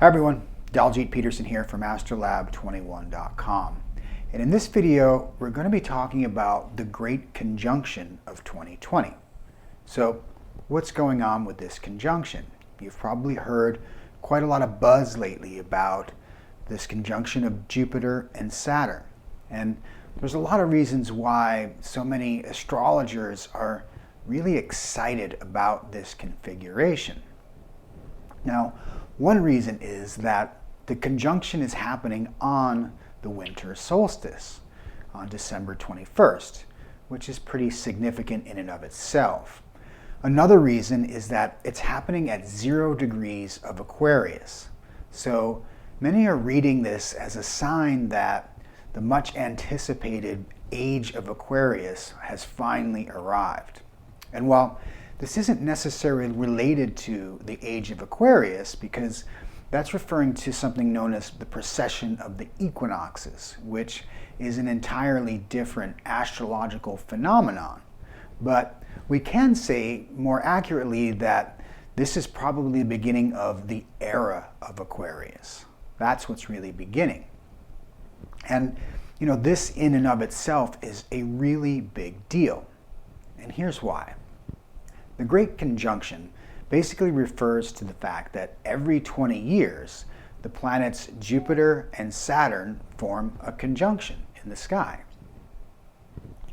Hi everyone, Daljeet Peterson here from astrolab21.com. And in this video, we're going to be talking about the Great Conjunction of 2020. So what's going on with this conjunction? You've probably heard quite a lot of buzz lately about this conjunction of Jupiter and Saturn. And there's a lot of reasons why so many astrologers are really excited about this configuration. Now, one reason is that the conjunction is happening on the winter solstice on December 21st, which is pretty significant in and of itself. Another reason is that it's happening at 0 degrees of Aquarius. So many are reading this as a sign that the much anticipated age of Aquarius has finally arrived. And while this isn't necessarily related to the age of Aquarius, because that's referring to something known as the precession of the equinoxes, which is an entirely different astrological phenomenon. But we can say more accurately that this is probably the beginning of the era of Aquarius. That's what's really beginning. And this in and of itself is a really big deal. And here's why. The Great Conjunction basically refers to the fact that every 20 years, the planets Jupiter and Saturn form a conjunction in the sky.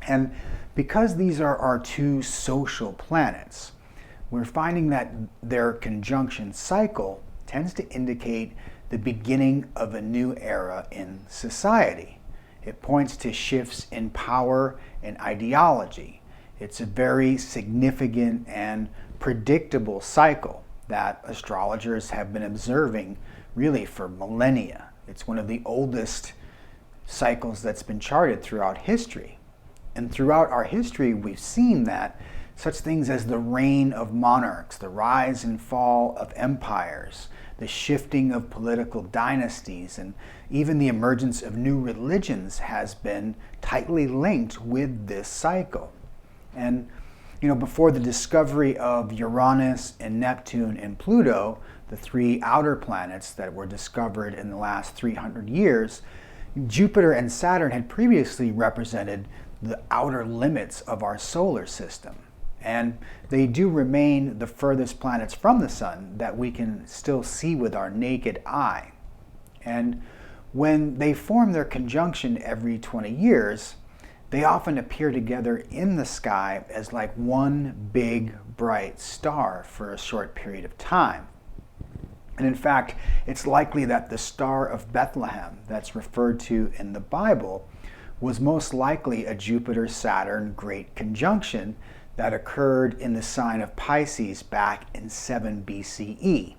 And because these are our two social planets, we're finding that their conjunction cycle tends to indicate the beginning of a new era in society. It points to shifts in power and ideology. It's a very significant and predictable cycle that astrologers have been observing really for millennia. It's one of the oldest cycles that's been charted throughout history. And throughout our history, we've seen that such things as the reign of monarchs, the rise and fall of empires, the shifting of political dynasties, and even the emergence of new religions has been tightly linked with this cycle. And before the discovery of Uranus and Neptune and Pluto, the three outer planets that were discovered in the last 300 years, Jupiter and Saturn had previously represented the outer limits of our solar system. And they do remain the furthest planets from the sun that we can still see with our naked eye. And when they form their conjunction every 20 years, they often appear together in the sky as like one big bright star for a short period of time. And in fact, it's likely that the Star of Bethlehem that's referred to in the Bible was most likely a Jupiter-Saturn Great Conjunction that occurred in the sign of Pisces back in 7 BCE,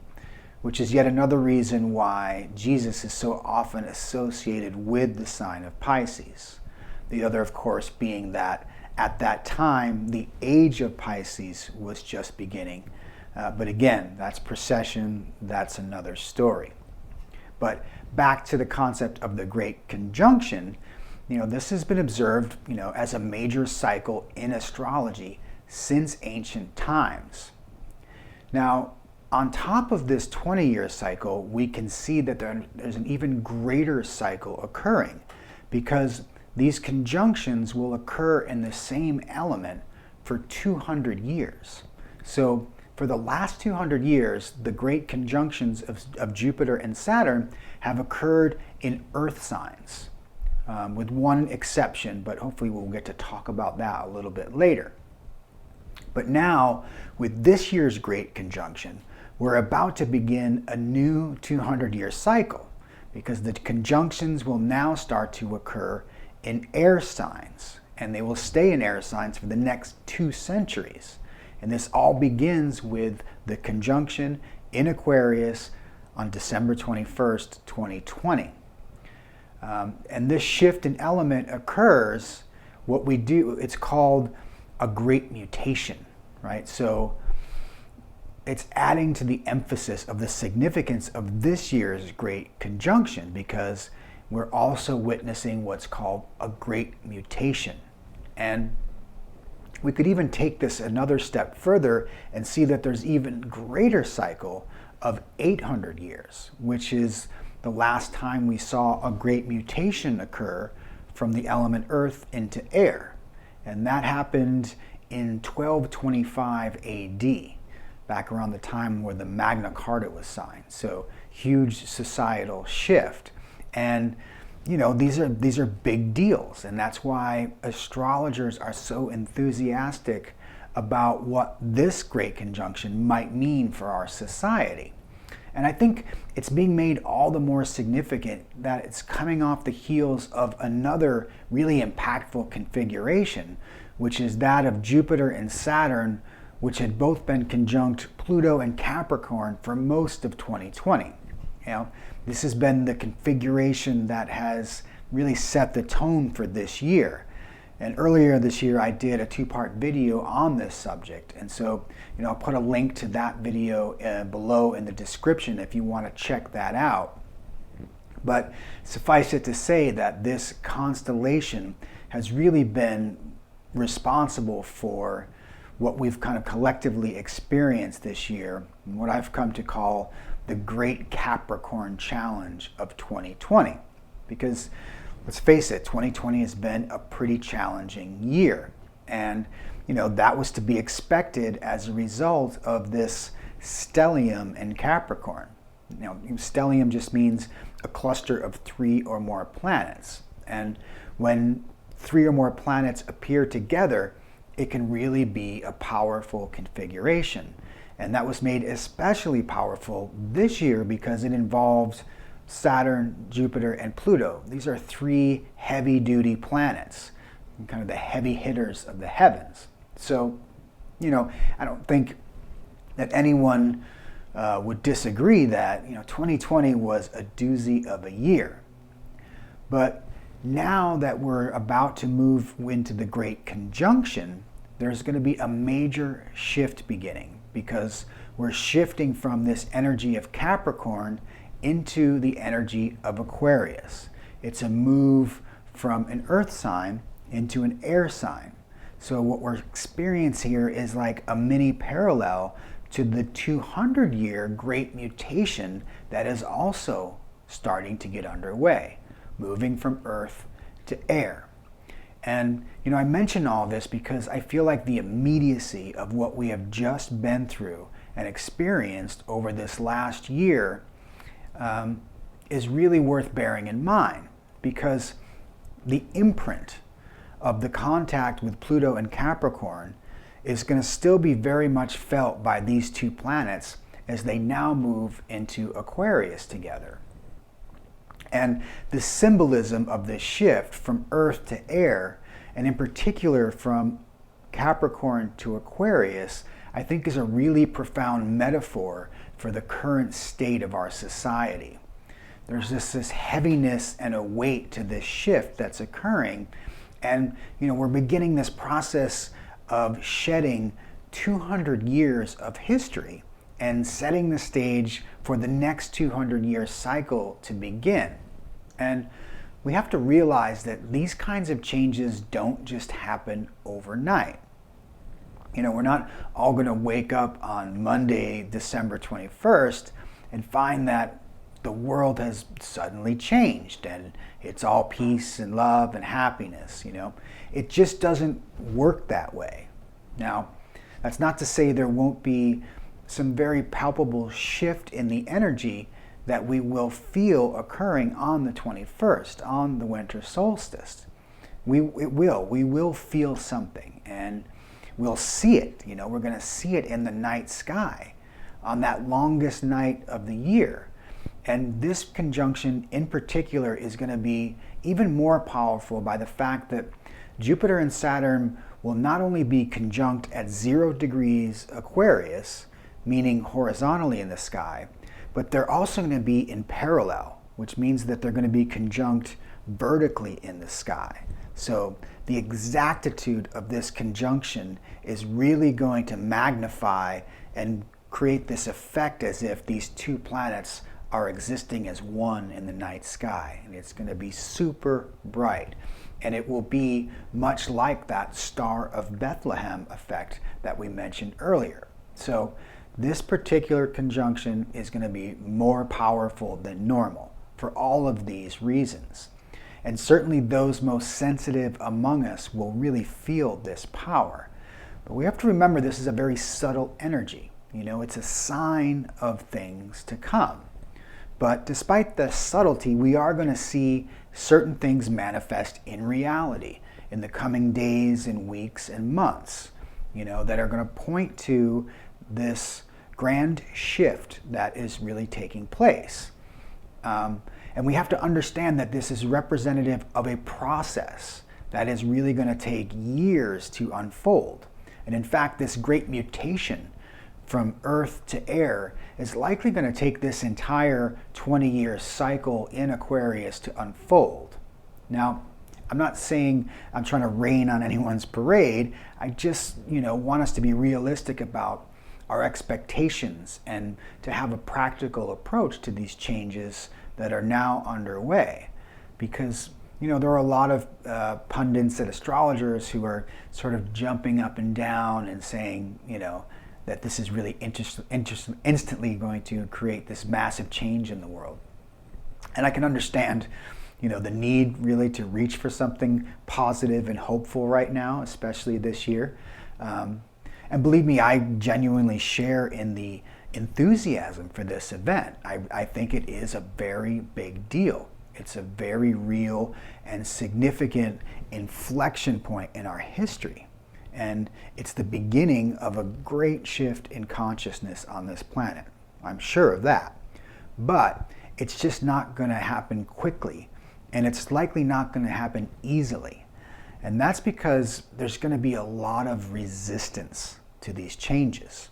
which is yet another reason why Jesus is so often associated with the sign of Pisces. The other, of course, being that at that time, the age of Pisces was just beginning. But again, that's precession, that's another story. But back to the concept of the Great Conjunction, this has been observed, as a major cycle in astrology since ancient times. Now, on top of this 20-year cycle, we can see that there's an even greater cycle occurring, because these conjunctions will occur in the same element for 200 years. So for the last 200 years, the great conjunctions of Jupiter and Saturn have occurred in Earth signs, with one exception, but hopefully we'll get to talk about that a little bit later. But now, with this year's great conjunction, we're about to begin a new 200-year cycle, because the conjunctions will now start to occur in air signs, and they will stay in air signs for the next 2 centuries. And this all begins with the conjunction in Aquarius on December 21st, 2020. And this shift in element occurs, it's called a great mutation, right? So it's adding to the emphasis of the significance of this year's great conjunction, because we're also witnessing what's called a great mutation. And we could even take this another step further and see that there's even greater cycle of 800 years, which is the last time we saw a great mutation occur from the element earth into air. And that happened in 1225 AD, back around the time where the Magna Carta was signed. So huge societal shift. And these are big deals, and that's why astrologers are so enthusiastic about what this great conjunction might mean for our society. And I think it's being made all the more significant that it's coming off the heels of another really impactful configuration, which is that of Jupiter and Saturn, which had both been conjunct Pluto and Capricorn for most of 2020. This has been the configuration that has really set the tone for this year. And earlier this year, I did a 2-part video on this subject. And so, I'll put a link to that video below in the description if you want to check that out. But suffice it to say that this constellation has really been responsible for what we've kind of collectively experienced this year, and what I've come to call the Great Capricorn Challenge of 2020. Because let's face it, 2020 has been a pretty challenging year. And, that was to be expected as a result of this stellium in Capricorn. Stellium just means a cluster of 3 or more planets. And when 3 or more planets appear together, it can really be a powerful configuration. And that was made especially powerful this year because it involved Saturn, Jupiter, and Pluto. These are 3 heavy-duty planets, kind of the heavy hitters of the heavens. So, I don't think that anyone would disagree that, 2020 was a doozy of a year. But now that we're about to move into the Great Conjunction, there's going to be a major shift beginning, because we're shifting from this energy of Capricorn into the energy of Aquarius. It's a move from an earth sign into an air sign. So what we're experiencing here is like a mini parallel to the 200-year Great Mutation that is also starting to get underway, moving from earth to air. And, I mention all this because I feel like the immediacy of what we have just been through and experienced over this last year is really worth bearing in mind, because the imprint of the contact with Pluto and Capricorn is going to still be very much felt by these 2 planets as they now move into Aquarius together. And the symbolism of this shift from earth to air, and in particular from Capricorn to Aquarius, I think is a really profound metaphor for the current state of our society. There's this heaviness and a weight to this shift that's occurring. And, we're beginning this process of shedding 200 years of history and setting the stage for the next 200-year cycle to begin. And we have to realize that these kinds of changes don't just happen overnight. We're not all going to wake up on Monday, December 21st, and find that the world has suddenly changed and it's all peace and love and happiness. It just doesn't work that way. Now, that's not to say there won't be some very palpable shift in the energy that we will feel occurring on the 21st, on the winter solstice. We will feel something, and we'll see it. We're going to see it in the night sky on that longest night of the year. And this conjunction in particular is going to be even more powerful by the fact that Jupiter and Saturn will not only be conjunct at 0 degrees Aquarius, meaning horizontally in the sky, but they're also going to be in parallel, which means that they're going to be conjunct vertically in the sky. So the exactitude of this conjunction is really going to magnify and create this effect as if these 2 planets are existing as one in the night sky. And it's going to be super bright. And it will be much like that Star of Bethlehem effect that we mentioned earlier. So this particular conjunction is going to be more powerful than normal for all of these reasons. And certainly those most sensitive among us will really feel this power. But we have to remember this is a very subtle energy. It's a sign of things to come. But despite the subtlety, we are going to see certain things manifest in reality in the coming days and weeks and months, that are going to point to this grand shift that is really taking place. And we have to understand that this is representative of a process that is really going to take years to unfold. And in fact, this great mutation from earth to air is likely going to take this entire 20-year cycle in Aquarius to unfold. Now, I'm not saying I'm trying to rain on anyone's parade. I just, want us to be realistic about our expectations and to have a practical approach to these changes that are now underway. Because, there are a lot of pundits and astrologers who are sort of jumping up and down and saying, that this is really instantly going to create this massive change in the world. And I can understand, the need really to reach for something positive and hopeful right now, especially this year. And believe me, I genuinely share in the enthusiasm for this event. I think it is a very big deal. It's a very real and significant inflection point in our history. And it's the beginning of a great shift in consciousness on this planet. I'm sure of that. But it's just not going to happen quickly. And it's likely not going to happen easily. And that's because there's going to be a lot of resistance to these changes,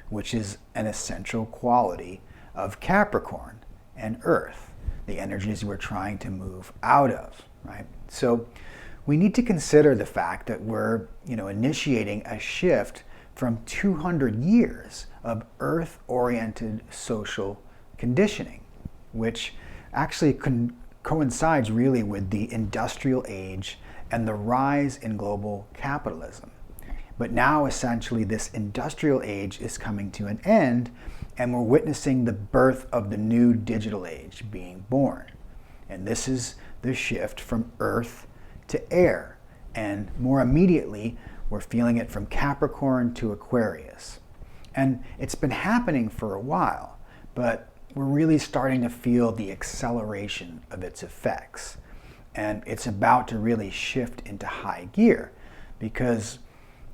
which is an essential quality of Capricorn and Earth, the energies we're trying to move out of, right? So we need to consider the fact that we're, initiating a shift from 200 years of Earth-oriented social conditioning, which actually coincides really with the industrial age and the rise in global capitalism. But now essentially this industrial age is coming to an end, and we're witnessing the birth of the new digital age being born. And this is the shift from Earth to air. And more immediately, we're feeling it from Capricorn to Aquarius. And it's been happening for a while, but we're really starting to feel the acceleration of its effects. And it's about to really shift into high gear because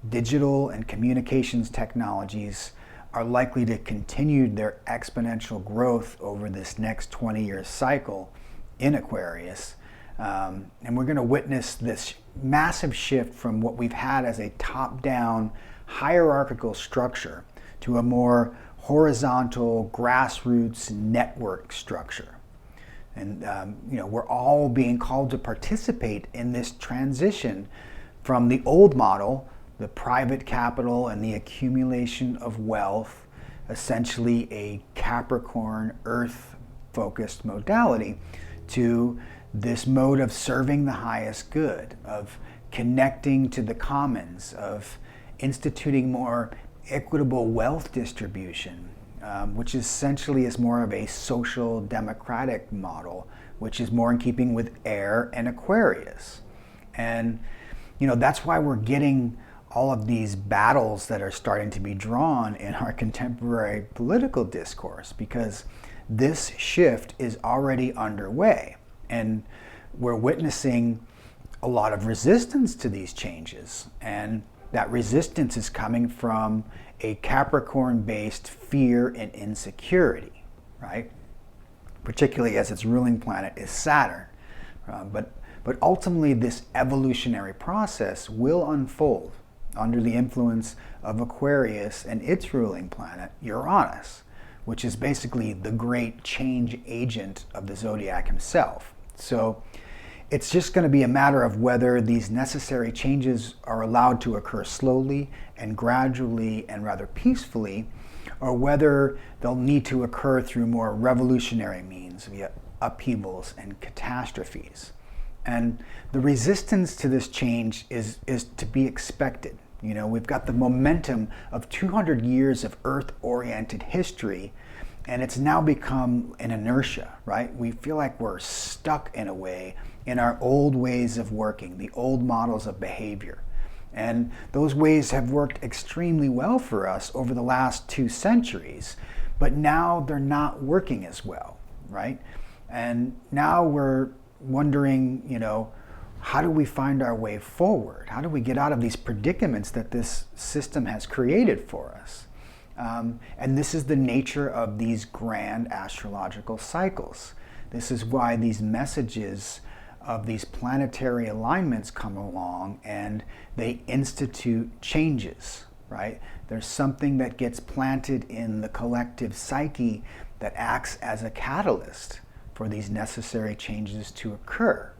digital and communications technologies are likely to continue their exponential growth over this next 20-year cycle in Aquarius. And we're going to witness this massive shift from what we've had as a top-down hierarchical structure to a more horizontal grassroots network structure. And we're all being called to participate in this transition from the old model, the private capital and the accumulation of wealth, essentially a Capricorn Earth-focused modality, to this mode of serving the highest good, of connecting to the commons, of instituting more equitable wealth distribution, which essentially is more of a social democratic model, which is more in keeping with air and Aquarius. And that's why we're getting all of these battles that are starting to be drawn in our contemporary political discourse, because this shift is already underway. And we're witnessing a lot of resistance to these changes. And that resistance is coming from a Capricorn-based fear and insecurity, right? Particularly as its ruling planet is Saturn. But ultimately, this evolutionary process will unfold under the influence of Aquarius and its ruling planet, Uranus, which is basically the great change agent of the zodiac himself. So it's just going to be a matter of whether these necessary changes are allowed to occur slowly and gradually and rather peacefully, or whether they'll need to occur through more revolutionary means via upheavals and catastrophes. And the resistance to this change is to be expected, You know, we've got the momentum of 200 years of Earth-oriented history, and it's now become an inertia, right? We feel like we're stuck in a way in our old ways of working, the old models of behavior. And those ways have worked extremely well for us over the last 2 centuries, but now they're not working as well, right? And now we're wondering, you know, how do we find our way forward? How do we get out of these predicaments that this system has created for us? And this is the nature of these grand astrological cycles. This is why these messages of these planetary alignments come along and they institute changes, right? There's something that gets planted in the collective psyche that acts as a catalyst for these necessary changes to occur.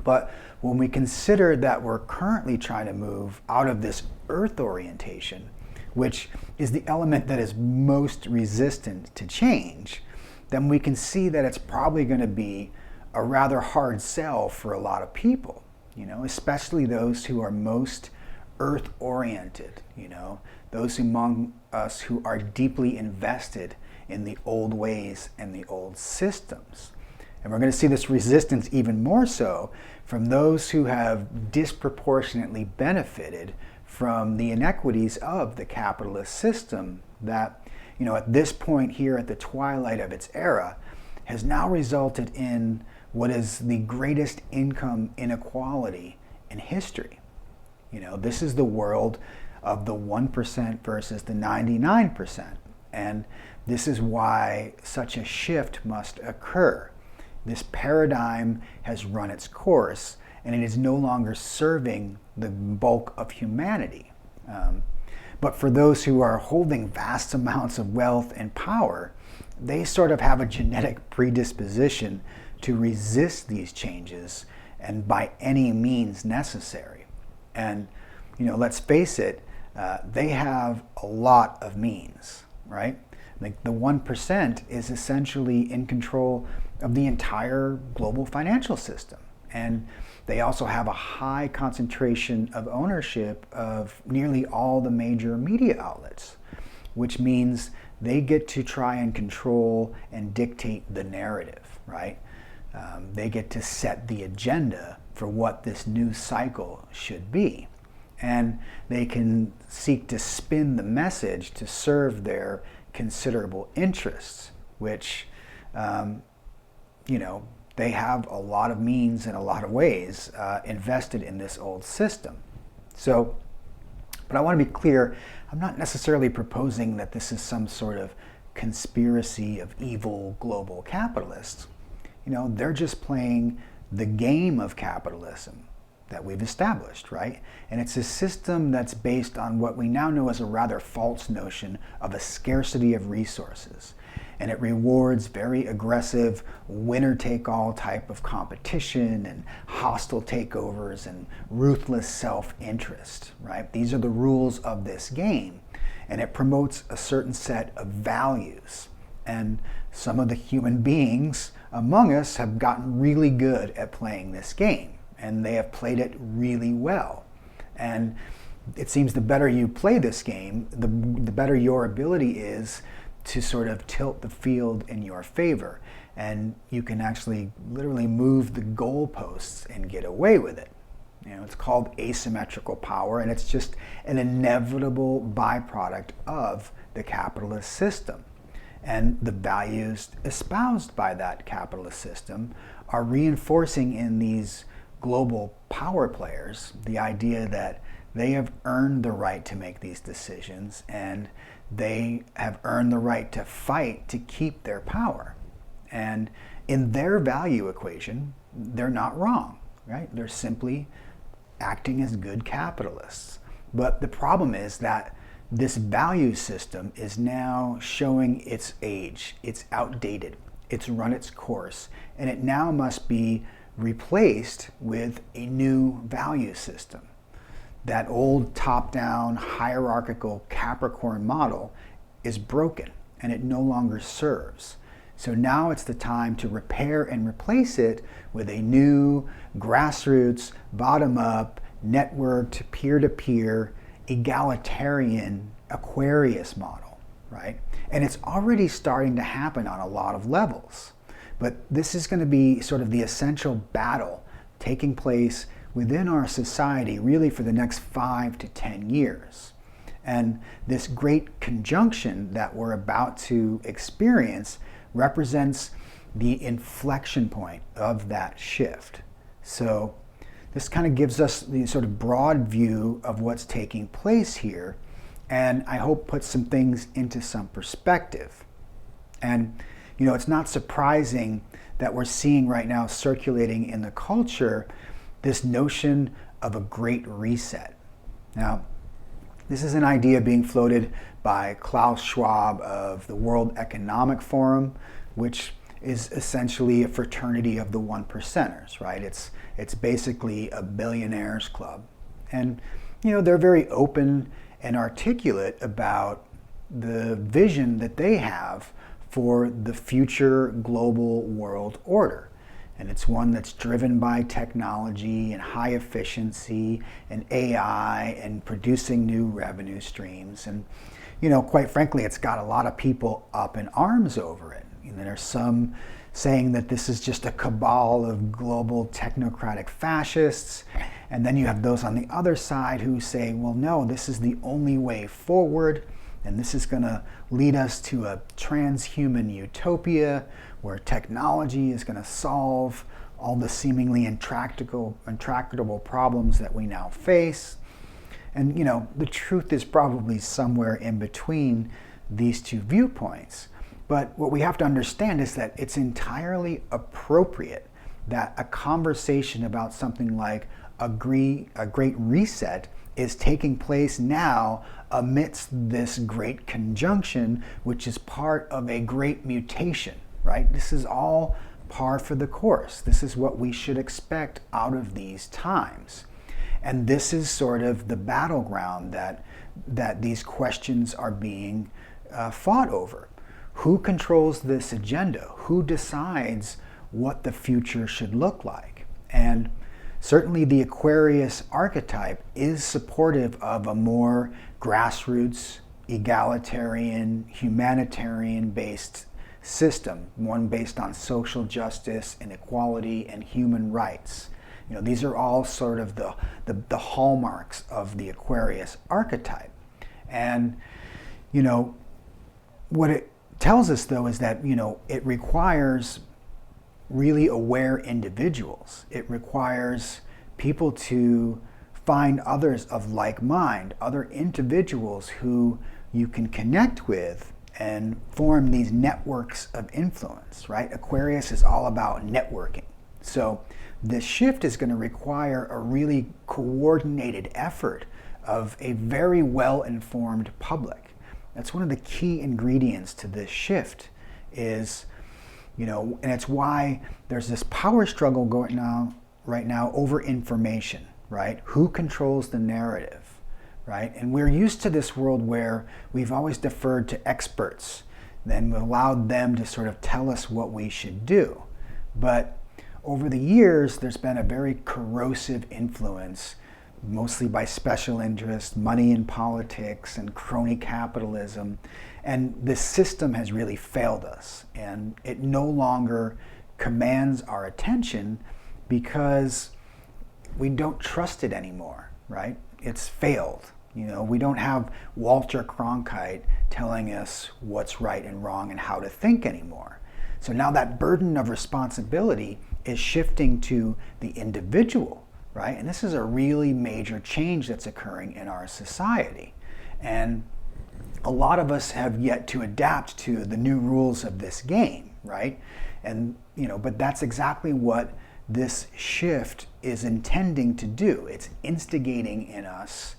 But when we consider that we're currently trying to move out of this Earth orientation, which is the element that is most resistant to change, then we can see that it's probably going to be a rather hard sell for a lot of people, you know, especially those who are most Earth-oriented, you know, those among us who are deeply invested in the old ways and the old systems. And we're going to see this resistance even more so from those who have disproportionately benefited from the inequities of the capitalist system that, you know, at this point here at the twilight of its era has now resulted in what is the greatest income inequality in history. You know, this is the world of the 1% versus the 99%. And this is why such a shift must occur. This paradigm has run its course, and it is no longer serving the bulk of humanity. But for those who are holding vast amounts of wealth and power, they sort of have a genetic predisposition to resist these changes and by any means necessary. And, you know, let's face it, they have a lot of means, right? Like the 1% is essentially in control of the entire global financial system. And they also have a high concentration of ownership of nearly all the major media outlets, which means they get to try and control and dictate the narrative, right? They get to set the agenda for what this new cycle should be. And they can seek to spin the message to serve their considerable interests, which, you know, they have a lot of means in a lot of ways invested in this old system. So, but I want to be clear, I'm not necessarily proposing that this is some sort of conspiracy of evil global capitalists. You know, they're just playing the game of capitalism that we've established, right? And it's a system that's based on what we now know as a rather false notion of a scarcity of resources. And it rewards very aggressive winner-take-all type of competition and hostile takeovers and ruthless self-interest, right? These are the rules of this game. And it promotes a certain set of values. And some of the human beings among us have gotten really good at playing this game. And they have played it really well. And it seems the better you play this game, the better your ability is to sort of tilt the field in your favor. And you can actually literally move the goalposts and get away with it. You know, it's called asymmetrical power, and it's just an inevitable byproduct of the capitalist system. And the values espoused by that capitalist system are reinforcing in these global power players the idea that they have earned the right to make these decisions and they have earned the right to fight to keep their power. And in their value equation, they're not wrong, right? They're simply acting as good capitalists. But the problem is that this value system is now showing its age. It's outdated. It's run its course. And it now must be replaced with a new value system. That old top-down hierarchical Capricorn model is broken and it no longer serves. So now it's the time to repair and replace it with a new grassroots, bottom-up, networked, peer-to-peer, egalitarian Aquarius model, right? And it's already starting to happen on a lot of levels. But this is going to be sort of the essential battle taking place within our society really for the next 5 to 10 years. And this great conjunction that we're about to experience represents the inflection point of that shift. So this kind of gives us the sort of broad view of what's taking place here, and I hope puts some things into some perspective. And it's not surprising that we're seeing right now circulating in the culture this notion of a great reset. Now, this is an idea being floated by Klaus Schwab of the World Economic Forum, which is essentially a fraternity of the one percenters, right? It's basically a billionaires club. And they're very open and articulate about the vision that they have for the future global world order. And it's one that's driven by technology and high efficiency and AI and producing new revenue streams. And, quite frankly, it's got a lot of people up in arms over it. There's some saying that this is just a cabal of global technocratic fascists. And then you have those on the other side who say, well, no, this is the only way forward. And this is going to lead us to a transhuman utopia where technology is going to solve all the seemingly intractable problems that we now face. And, the truth is probably somewhere in between these two viewpoints. But what we have to understand is that it's entirely appropriate that a conversation about something like a great reset is taking place now amidst this great conjunction, which is part of a great mutation, right? This is all par for the course. This is what we should expect out of these times. And this is sort of the battleground that these questions are being fought over. Who controls this agenda? Who decides what the future should look like? And certainly the Aquarius archetype is supportive of a more grassroots, egalitarian, humanitarian-based system, one based on social justice and equality and human rights. These are all sort of the hallmarks of the Aquarius archetype. And, what it tells us, though, is that, it requires really aware individuals. It requires people to find others of like mind, other individuals who you can connect with and form these networks of influence, right? Aquarius is all about networking. So this shift is going to require a really coordinated effort of a very well-informed public. That's one of the key ingredients to this shift is, and it's why there's this power struggle going on right now over information, right? Who controls the narrative, right? And we're used to this world where we've always deferred to experts, then we've allowed them to sort of tell us what we should do. But over the years, there's been a very corrosive influence, mostly by special interests, money in politics, and crony capitalism. And this system has really failed us. And it no longer commands our attention because we don't trust it anymore, right? It's failed. We don't have Walter Cronkite telling us what's right and wrong and how to think anymore. So now that burden of responsibility is shifting to the individual, right? And this is a really major change that's occurring in our society. And a lot of us have yet to adapt to the new rules of this game, right? And, but that's exactly what this shift is intending to do. It's instigating in us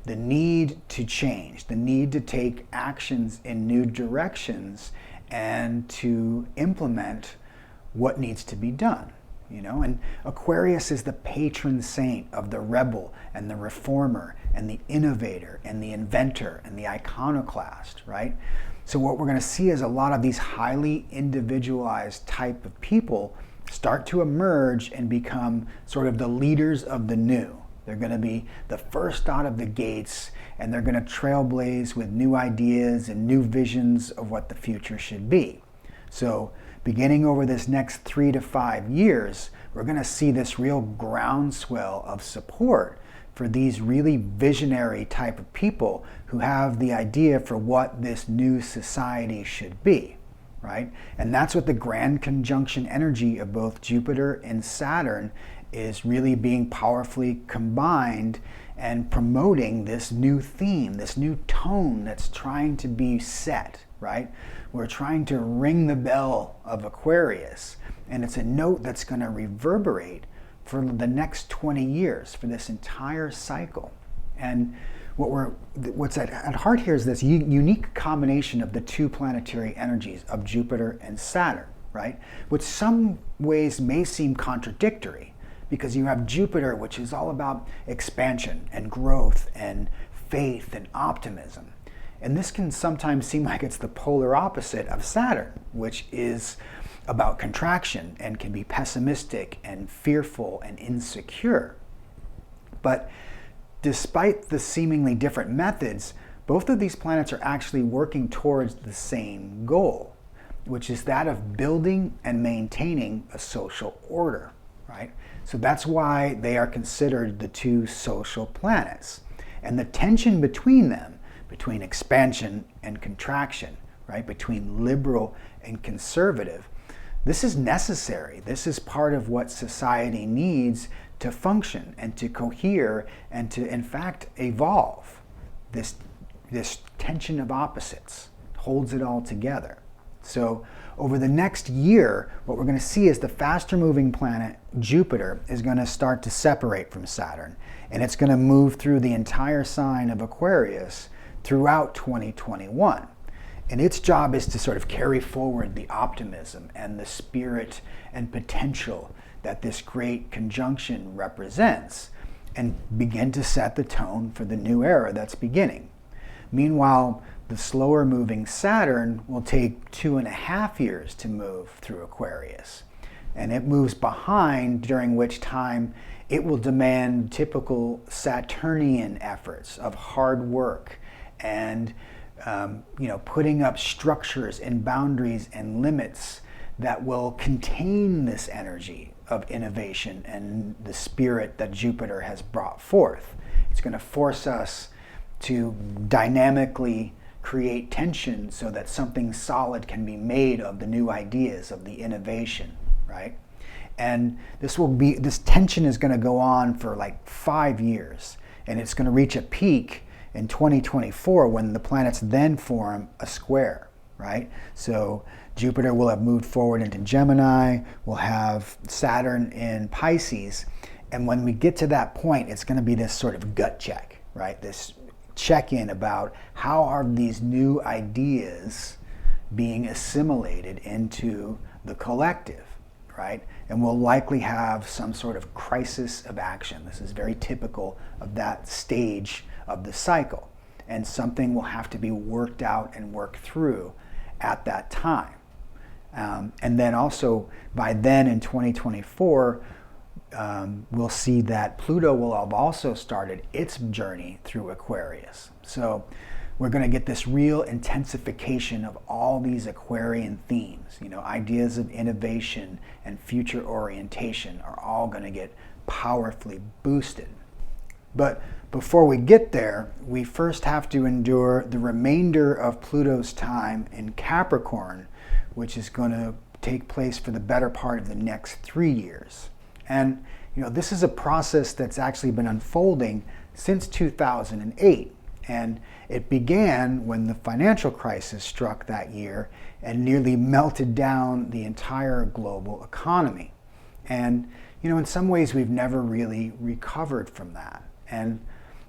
the need to change, the need to take actions in new directions and to implement what needs to be done. And Aquarius is the patron saint of the rebel and the reformer and the innovator and the inventor and the iconoclast, right? So what we're going to see is a lot of these highly individualized type of people start to emerge and become sort of the leaders of the new, They're going to be the first out of the gates, and they're going to trailblaze with new ideas and new visions of what the future should be. So beginning over this next 3 to 5 years, we're going to see this real groundswell of support for these really visionary type of people who have the idea for what this new society should be, right? And that's what the grand conjunction energy of both Jupiter and Saturn is really being powerfully combined and promoting this new theme, this new tone that's trying to be set, right? We're trying to ring the bell of Aquarius, and it's a note that's going to reverberate for the next 20 years, for this entire cycle. And what's at heart here is this unique combination of the two planetary energies of Jupiter and Saturn, right? Which some ways may seem contradictory, because you have Jupiter, which is all about expansion and growth and faith and optimism. And this can sometimes seem like it's the polar opposite of Saturn, which is about contraction and can be pessimistic and fearful and insecure. But despite the seemingly different methods, both of these planets are actually working towards the same goal, which is that of building and maintaining a social order, right? So that's why they are considered the two social planets. And the tension between them, between expansion and contraction, right, between liberal and conservative, this is necessary. This is part of what society needs to function and to cohere and to, in fact, evolve. This tension of opposites holds it all together. So over the next year, what we're going to see is the faster moving planet, Jupiter, is going to start to separate from Saturn. And it's going to move through the entire sign of Aquarius throughout 2021. And its job is to sort of carry forward the optimism and the spirit and potential that this great conjunction represents and begin to set the tone for the new era that's beginning. Meanwhile, the slower moving Saturn will take 2.5 years to move through Aquarius. And it moves behind, during which time it will demand typical Saturnian efforts of hard work and putting up structures and boundaries and limits that will contain this energy of innovation and the spirit that Jupiter has brought forth. It's going to force us to dynamically create tension so that something solid can be made of the new ideas, of the innovation, right? And this tension is going to go on for like 5 years, and it's going to reach a peak in 2024 when the planets then form a square, right? So Jupiter will have moved forward into Gemini, we'll have Saturn in Pisces, and when we get to that point, it's going to be this sort of gut check, right? This check-in about how are these new ideas being assimilated into the collective, right? And we'll likely have some sort of crisis of action. This is very typical of that stage of the cycle. And something will have to be worked out and worked through at that time. And then also, by then in 2024, we'll see that Pluto will have also started its journey through Aquarius. So we're going to get this real intensification of all these Aquarian themes. Ideas of innovation and future orientation are all going to get powerfully boosted. But before we get there, we first have to endure the remainder of Pluto's time in Capricorn, which is going to take place for the better part of the next 3 years. And this is a process that's actually been unfolding since 2008. And it began when the financial crisis struck that year and nearly melted down the entire global economy. And, in some ways we've never really recovered from that. And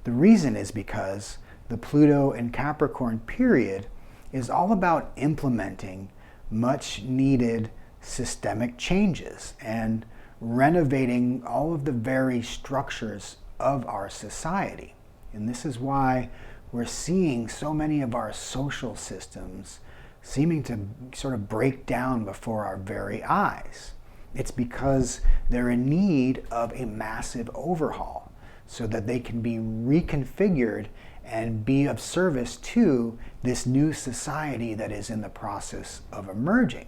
the reason is because the Pluto and Capricorn period is all about implementing much needed systemic changes and renovating all of the very structures of our society. And this is why we're seeing so many of our social systems seeming to sort of break down before our very eyes. It's because they're in need of a massive overhaul. so that they can be reconfigured and be of service to this new society that is in the process of emerging.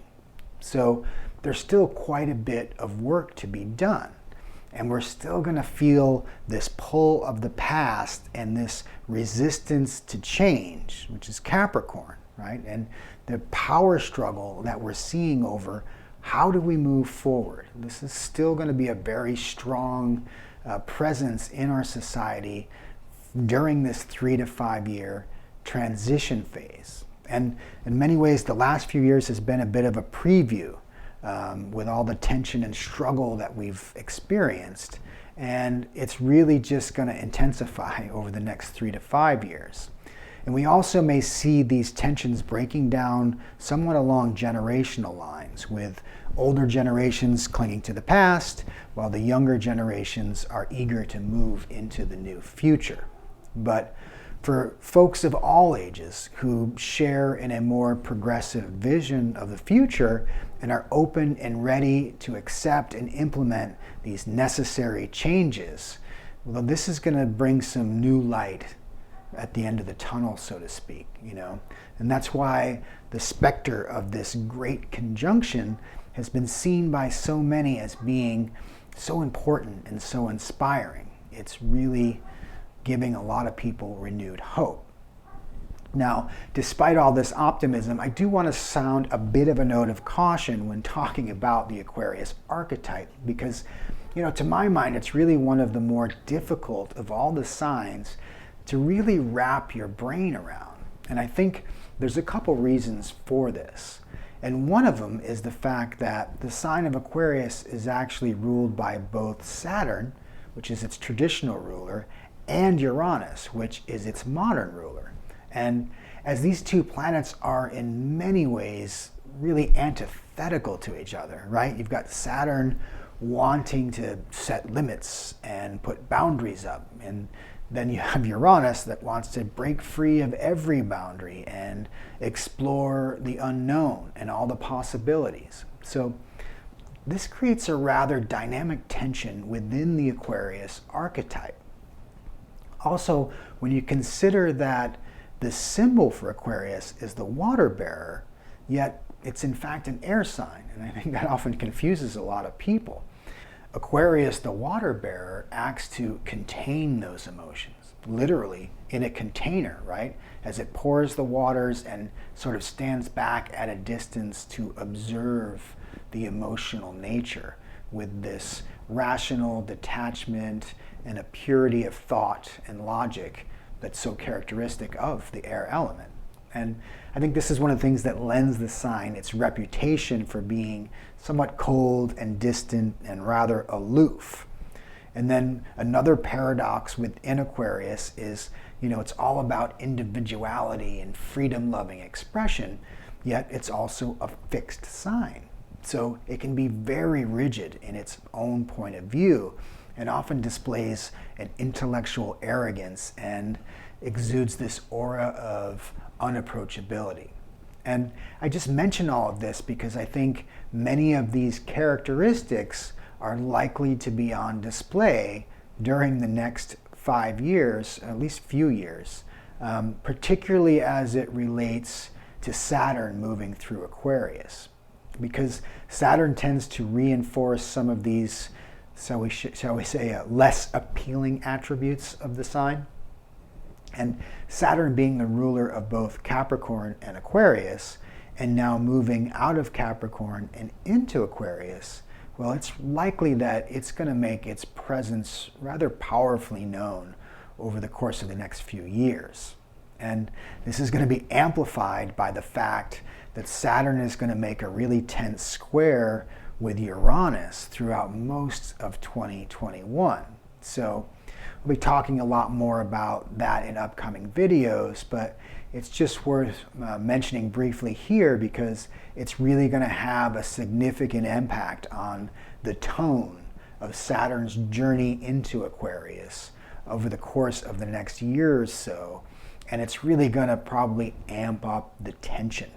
So there's still quite a bit of work to be done. And we're still going to feel this pull of the past and this resistance to change, which is Capricorn, right? And the power struggle that we're seeing over how do we move forward. This is still going to be a very strong presence in our society during this 3 to 5 year transition phase. And in many ways, the last few years has been a bit of a preview with all the tension and struggle that we've experienced. And it's really just going to intensify over the next 3 to 5 years. And we also may see these tensions breaking down somewhat along generational lines, with older generations clinging to the past, while the younger generations are eager to move into the new future. But for folks of all ages who share in a more progressive vision of the future and are open and ready to accept and implement these necessary changes, well, this is going to bring some new light at the end of the tunnel, so to speak, And that's why the specter of this great conjunction has been seen by so many as being so important and so inspiring. It's really giving a lot of people renewed hope. Now, despite all this optimism, I do want to sound a bit of a note of caution when talking about the Aquarius archetype, because, to my mind, it's really one of the more difficult of all the signs to really wrap your brain around. And I think there's a couple reasons for this. And one of them is the fact that the sign of Aquarius is actually ruled by both Saturn, which is its traditional ruler, and Uranus, which is its modern ruler. And as these two planets are in many ways really antithetical to each other, right? You've got Saturn wanting to set limits and put boundaries up, and then you have Uranus that wants to break free of every boundary and explore the unknown and all the possibilities. So this creates a rather dynamic tension within the Aquarius archetype. Also, when you consider that the symbol for Aquarius is the water bearer, yet it's in fact an air sign, and I think that often confuses a lot of people. Aquarius, the water bearer, acts to contain those emotions, literally in a container, right? As it pours the waters and sort of stands back at a distance to observe the emotional nature with this rational detachment and a purity of thought and logic that's so characteristic of the air element. And I think this is one of the things that lends the sign its reputation for being somewhat cold and distant and rather aloof. And then another paradox within Aquarius is, it's all about individuality and freedom-loving expression, yet it's also a fixed sign. So it can be very rigid in its own point of view and often displays an intellectual arrogance and exudes this aura of unapproachability. And I just mention all of this because I think many of these characteristics are likely to be on display during the next 5 years, at least few years, particularly as it relates to Saturn moving through Aquarius. Because Saturn tends to reinforce some of these, shall we say, less appealing attributes of the sign. And Saturn being the ruler of both Capricorn and Aquarius, and now moving out of Capricorn and into Aquarius, well, it's likely that it's going to make its presence rather powerfully known over the course of the next few years. And this is going to be amplified by the fact that Saturn is going to make a really tense square with Uranus throughout most of 2021. So we'll be talking a lot more about that in upcoming videos, but it's just worth mentioning briefly here because it's really going to have a significant impact on the tone of Saturn's journey into Aquarius over the course of the next year or so. And it's really going to probably amp up the tension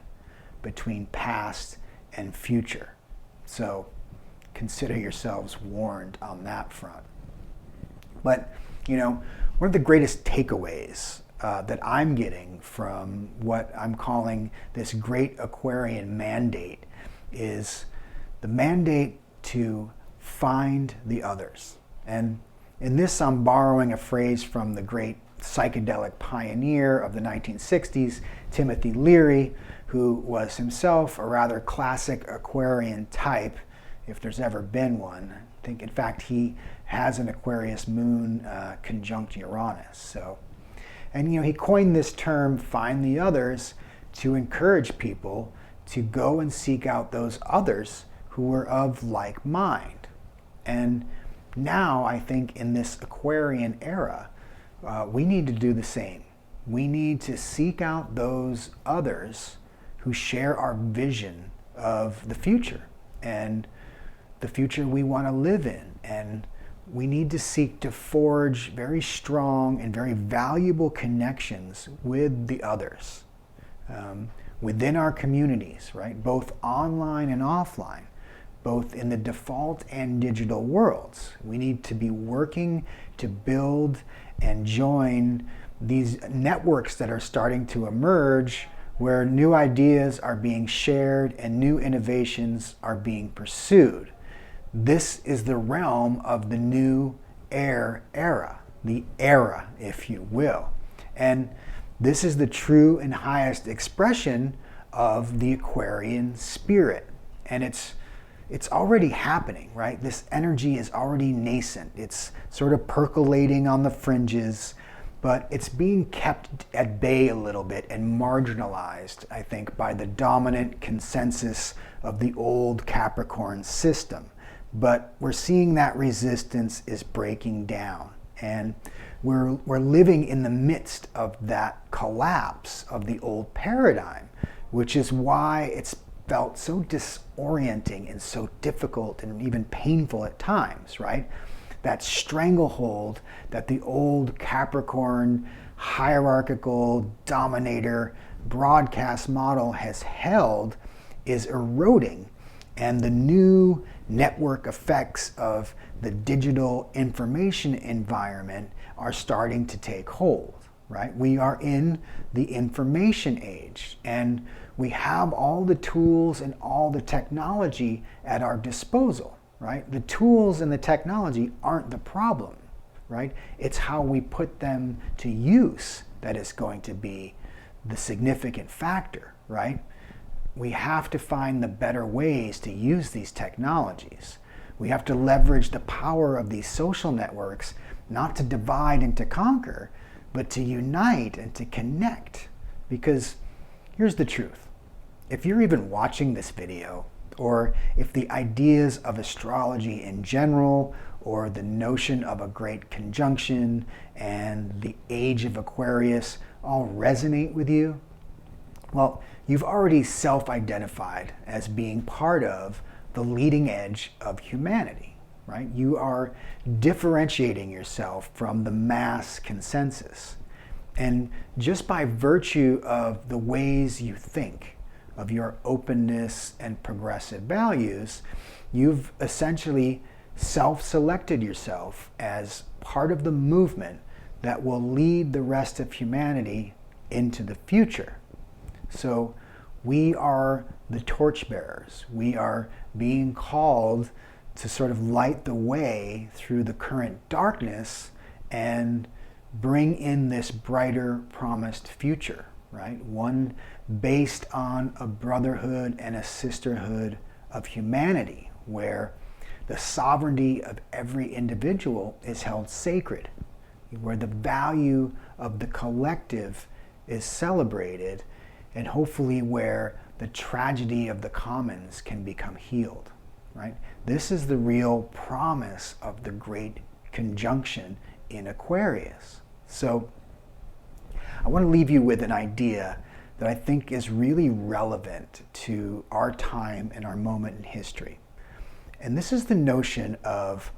between past and future. So consider yourselves warned on that front. But one of the greatest takeaways that I'm getting from what I'm calling this Great Aquarian mandate is the mandate to find the others. And in this, I'm borrowing a phrase from the great psychedelic pioneer of the 1960s, Timothy Leary, who was himself a rather classic Aquarian type, if there's ever been one. I think, in fact, he has an Aquarius moon conjunct Uranus. And he coined this term, find the others, to encourage people to go and seek out those others who were of like mind. And now I think in this Aquarian era, we need to do the same. We need to seek out those others who share our vision of the future and the future we want to live in. And we need to seek to forge very strong and very valuable connections with the others within our communities, right? Both online and offline, both in the default and digital worlds. We need to be working to build and join these networks that are starting to emerge, where new ideas are being shared and new innovations are being pursued. This is the realm of the new air era, the era, if you will. And this is the true and highest expression of the Aquarian spirit. And it's already happening, right? This energy is already nascent. It's sort of percolating on the fringes, but it's being kept at bay a little bit and marginalized, I think, by the dominant consensus of the old Capricorn system. But we're seeing that resistance is breaking down, and we're living in the midst of that collapse of the old paradigm, which is why it's felt so disorienting and so difficult and even painful at times, right? That stranglehold that the old Capricorn hierarchical dominator broadcast model has held is eroding, and the new network effects of the digital information environment are starting to take hold, right? We are in the information age, and we have all the tools and all the technology at our disposal, right? The tools and the technology aren't the problem, right? It's how we put them to use that is going to be the significant factor, right? We have to find the better ways to use these technologies. We have to leverage the power of these social networks, not to divide and to conquer, but to unite and to connect. Because here's the truth. If you're even watching this video, or if the ideas of astrology in general, or the notion of a great conjunction and the age of Aquarius all resonate with you, well, you've already self-identified as being part of the leading edge of humanity, right? You are differentiating yourself from the mass consensus. And just by virtue of the ways you think, of your openness and progressive values, you've essentially self-selected yourself as part of the movement that will lead the rest of humanity into the future. So we are the torchbearers. We are being called to sort of light the way through the current darkness and bring in this brighter promised future, right? One based on a brotherhood and a sisterhood of humanity, where the sovereignty of every individual is held sacred, where the value of the collective is celebrated, and hopefully where the tragedy of the commons can become healed, right? This is the real promise of the Great Conjunction in Aquarius. So I want to leave you with an idea that I think is really relevant to our time and our moment in history. And this is the notion of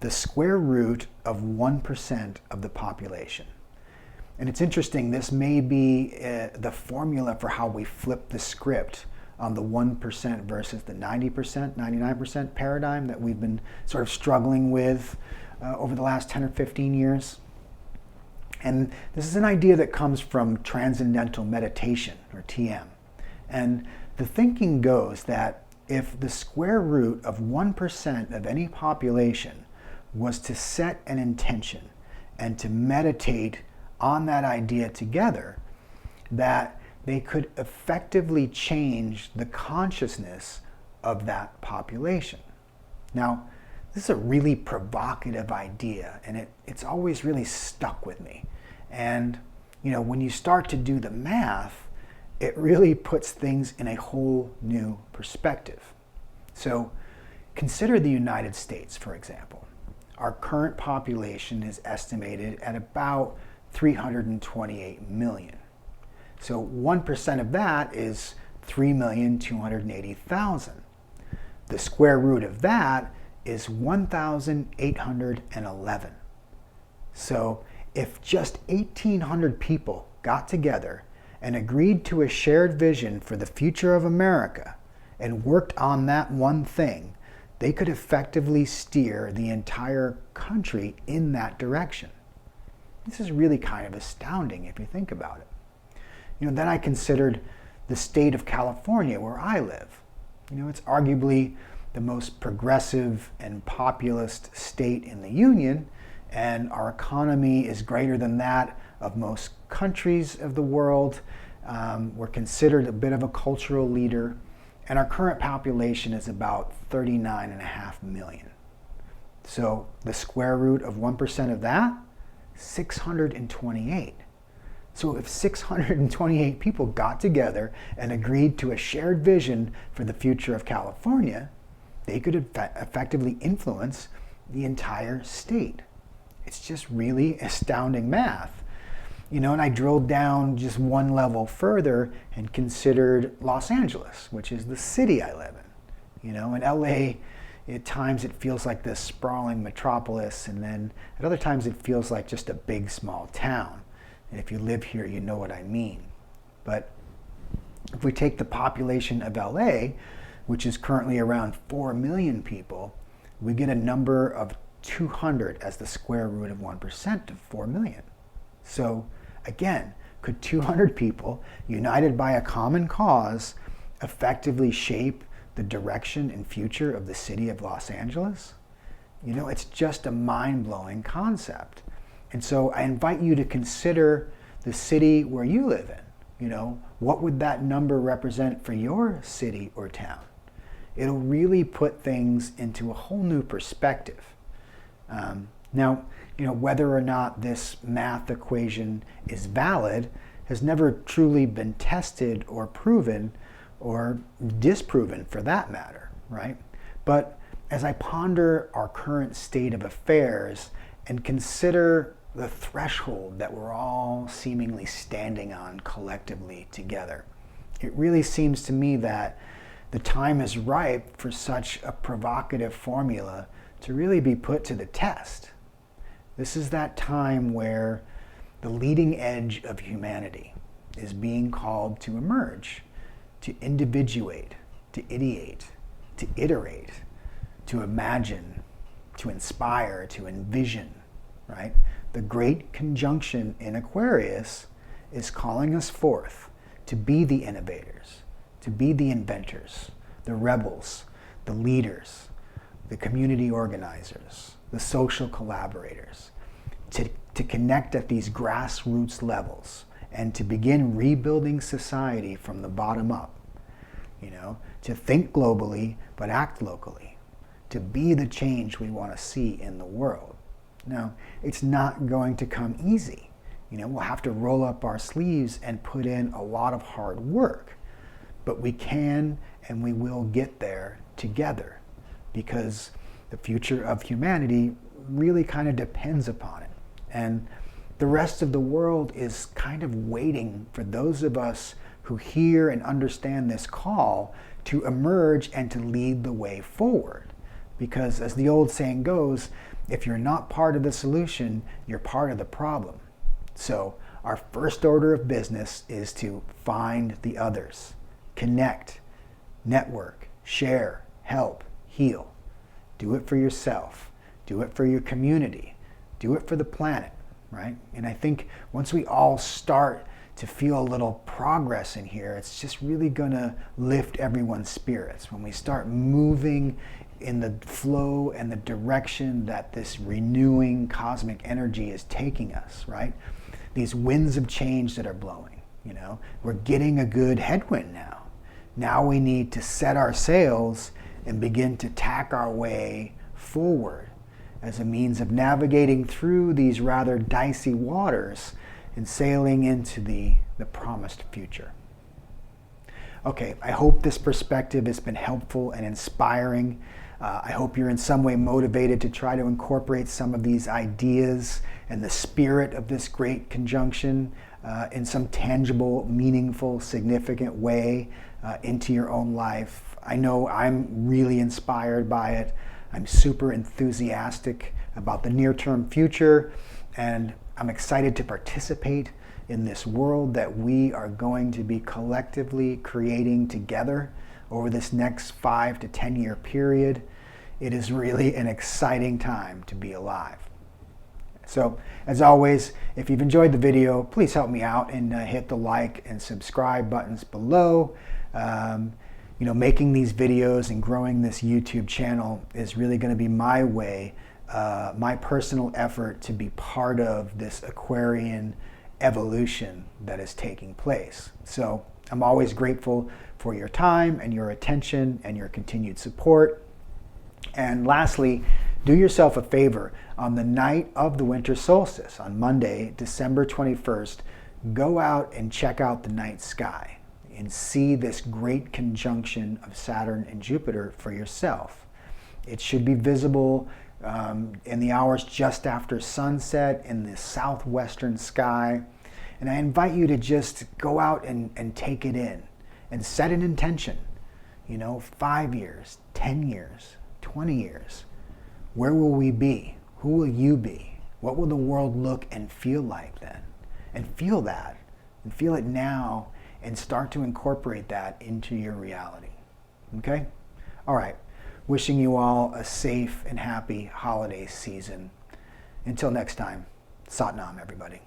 the square root of 1% of the population. And it's interesting, this may be the formula for how we flip the script on the 1% versus the 90%, 99% paradigm that we've been sort of struggling with over the last 10 or 15 years. And this is an idea that comes from transcendental meditation, or TM. And the thinking goes that if the square root of 1% of any population was to set an intention and to meditate on that idea together, that they could effectively change the consciousness of that population. Now, this is a really provocative idea, and it's always really stuck with me. And when you start to do the math, it really puts things in a whole new perspective. So consider the United States, for example. Our current population is estimated at about 328 million. So 1% of that is 3,280,000. The square root of that is 1,811. So if just 1,800 people got together and agreed to a shared vision for the future of America and worked on that one thing, they could effectively steer the entire country in that direction. This is really kind of astounding if you think about it. Then I considered the state of California, where I live. It's arguably the most progressive and populist state in the Union, and our economy is greater than that of most countries of the world. We're considered a bit of a cultural leader, and our current population is about 39.5 million. So the square root of 1% of that, 628. So if 628 people got together and agreed to a shared vision for the future of California, they could effectively influence the entire state. It's just really astounding math. And I drilled down just one level further and considered Los Angeles, which is the city I live in. In LA, at times it feels like this sprawling metropolis, and then at other times it feels like just a big, small town. And if you live here, you know what I mean. But if we take the population of LA, which is currently around 4 million people, we get a number of 200 as the square root of 1% of 4 million. So again, could 200 people, united by a common cause, effectively shape the direction and future of the city of Los Angeles? It's just a mind-blowing concept. And so I invite you to consider the city where you live in. What would that number represent for your city or town? It'll really put things into a whole new perspective. Now, whether or not this math equation is valid has never truly been tested or proven, or disproven for that matter, right? But as I ponder our current state of affairs and consider the threshold that we're all seemingly standing on collectively together, it really seems to me that the time is ripe for such a provocative formula to really be put to the test. This is that time where the leading edge of humanity is being called to emerge, to individuate, to ideate, to iterate, to imagine, to inspire, to envision, right? The Great Conjunction in Aquarius is calling us forth to be the innovators, to be the inventors, the rebels, the leaders, the community organizers, the social collaborators, to connect at these grassroots levels and to begin rebuilding society from the bottom up. To think globally but act locally, to be the change we want to see in the world. Now, it's not going to come easy. We'll have to roll up our sleeves and put in a lot of hard work. But we can and we will get there together, because the future of humanity really kind of depends upon it. And the rest of the world is kind of waiting for those of us who hear and understand this call to emerge and to lead the way forward. Because as the old saying goes, if you're not part of the solution, you're part of the problem. So our first order of business is to find the others, connect, network, share, help, heal. Do it for yourself. do it for your community, do it for the planet, right? And I think once we all start to feel a little progress in here, it's just really gonna lift everyone's spirits. When we start moving in the flow and the direction that this renewing cosmic energy is taking us, right? These winds of change that are blowing, we're getting a good headwind now. Now we need to set our sails and begin to tack our way forward as a means of navigating through these rather dicey waters and sailing into the promised future. Okay, I hope this perspective has been helpful and inspiring. I hope you're in some way motivated to try to incorporate some of these ideas and the spirit of this great conjunction in some tangible, meaningful, significant way into your own life. I know I'm really inspired by it. I'm super enthusiastic about the near-term future, and I'm excited to participate in this world that we are going to be collectively creating together over this next 5 to 10 year period. It is really an exciting time to be alive. So, as always, if you've enjoyed the video, please help me out and hit the like and subscribe buttons below. Making these videos and growing this YouTube channel is really going to be my way, my personal effort to be part of this Aquarian evolution that is taking place. So I'm always grateful for your time and your attention and your continued support. And lastly, do yourself a favor. On the night of the winter solstice, on Monday, December 21st, go out and check out the night sky and see this great conjunction of Saturn and Jupiter for yourself. It should be visible in the hours just after sunset in the southwestern sky. And I invite you to just go out and take it in and set an intention. 5 years, 10 years, 20 years. Where will we be? Who will you be? What will the world look and feel like then? And feel that, and feel it now, and start to incorporate that into your reality. Okay? All right. Wishing you all a safe and happy holiday season. Until next time, Sat Nam, everybody.